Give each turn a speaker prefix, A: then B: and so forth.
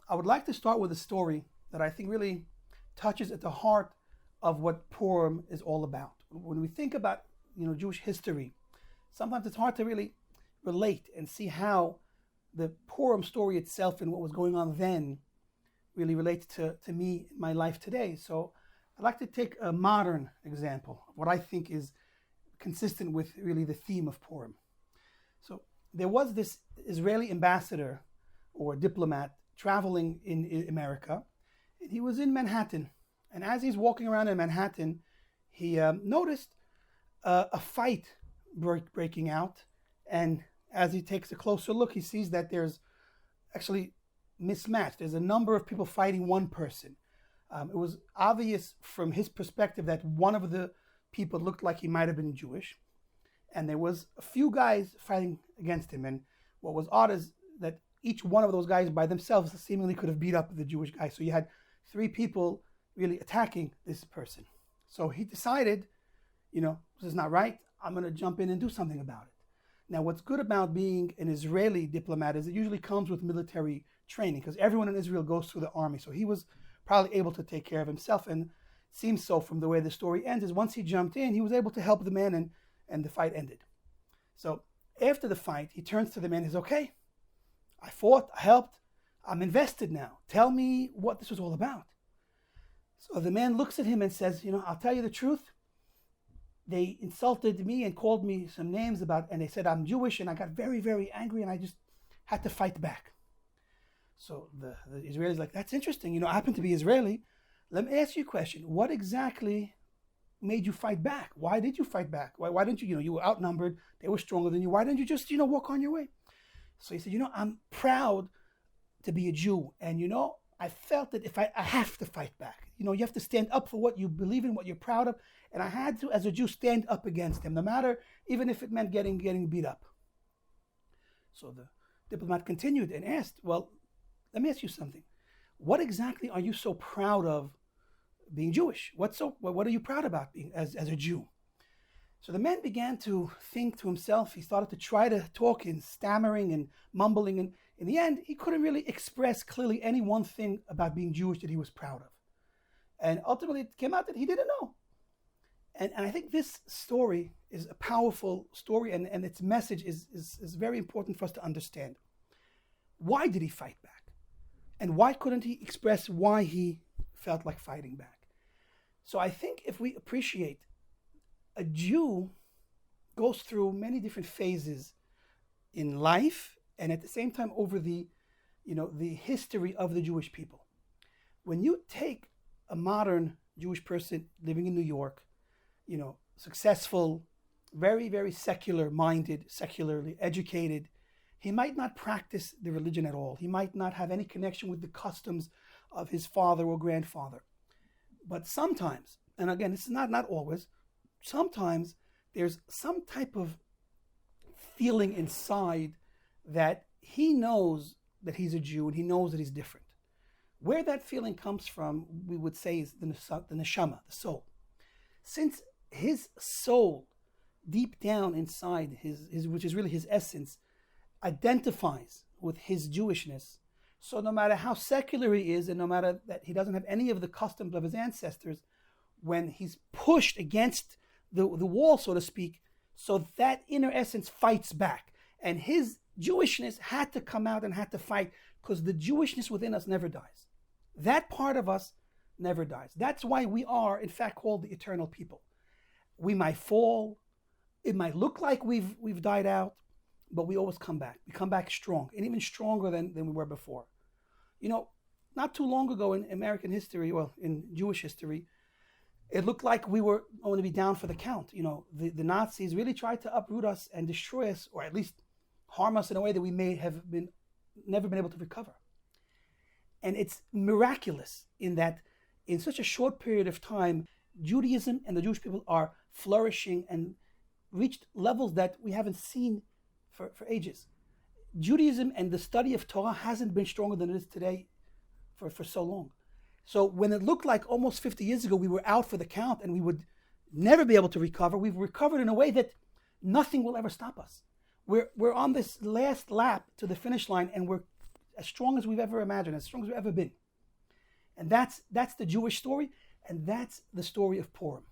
A: I would like to start with a story that I think really touches at the heart of what Purim is all about. When we think about Jewish history, sometimes it's hard to really relate and see how the Purim story itself and what was going on then really relates to me in my life today. So I'd like to take a modern example of what I think is consistent with really the theme of Purim. So there was this Israeli ambassador or diplomat traveling in America, and he was in Manhattan. And as he's walking around in Manhattan, he noticed a fight breaking out. And as he takes a closer look, he sees that there's actually mismatched. There's a number of people fighting one person. It was obvious from his perspective that one of the people looked like he might have been Jewish. And there was a few guys fighting against him. And what was odd is that each one of those guys by themselves seemingly could have beat up the Jewish guy. So you had three people really attacking this person. So he decided, this is not right. I'm going to jump in and do something about it. Now, what's good about being an Israeli diplomat is it usually comes with military training, because everyone in Israel goes through the army. So he was probably able to take care of himself. And it seems so from the way the story ends, is once he jumped in, he was able to help the man, and the fight ended. So after the fight, he turns to the man and says, okay, I fought, I helped, I'm invested now. Tell me what this was all about. So the man looks at him and says, I'll tell you the truth. They insulted me and called me some names and they said I'm Jewish, and I got very, very angry, and I just had to fight back. So the Israeli's like, that's interesting. I happen to be Israeli. Let me ask you a question. What exactly made you fight back? Why did you fight back? Why didn't you, you were outnumbered. They were stronger than you. Why didn't you just, walk on your way? So he said, I'm proud to be a Jew. And, I felt that if I have to fight back. You have to stand up for what you believe in, what you're proud of. And I had to, as a Jew, stand up against them, no matter, even if it meant getting beat up. So the diplomat continued and asked, well, let me ask you something. What exactly are you so proud of being Jewish? What are you proud about being as a Jew? So the man began to think to himself. He started to try to talk in stammering and mumbling. And in the end, he couldn't really express clearly any one thing about being Jewish that he was proud of. And ultimately, it came out that he didn't know. And I think this story is a powerful story, and its message is very important for us to understand. Why did he fight back? And why couldn't he express why he felt like fighting back? So I think if we appreciate, a Jew goes through many different phases in life, and at the same time over the history of the Jewish people. When you take a modern Jewish person living in New York, successful, very, very secular-minded, secularly educated, he might not practice the religion at all. He might not have any connection with the customs of his father or grandfather. But sometimes, and again, this is not always, sometimes there's some type of feeling inside that he knows that he's a Jew and he knows that he's different. Where that feeling comes from, we would say, is the neshama, the soul. Since his soul, deep down inside his which is really his essence, identifies with his Jewishness, so no matter how secular he is, and no matter that he doesn't have any of the customs of his ancestors, when he's pushed against the wall, so to speak, so that inner essence fights back. And his Jewishness had to come out and had to fight, because the Jewishness within us never dies. That part of us never dies. That's why we are, in fact, called the eternal people. We might fall. It might look like we've died out, but we always come back. We come back strong, and even stronger than we were before. Not too long ago in American history, in Jewish history, it looked like we were going to be down for the count. The Nazis really tried to uproot us and destroy us, or at least harm us in a way that we may have never been able to recover. And it's miraculous in that in such a short period of time, Judaism and the Jewish people are flourishing and reached levels that we haven't seen for ages. Judaism and the study of Torah hasn't been stronger than it is today for so long. So when it looked like almost 50 years ago we were out for the count and we would never be able to recover, we've recovered in a way that nothing will ever stop us. We're on this last lap to the finish line, and we're as strong as we've ever imagined, as strong as we've ever been. And that's the Jewish story, and that's the story of Purim.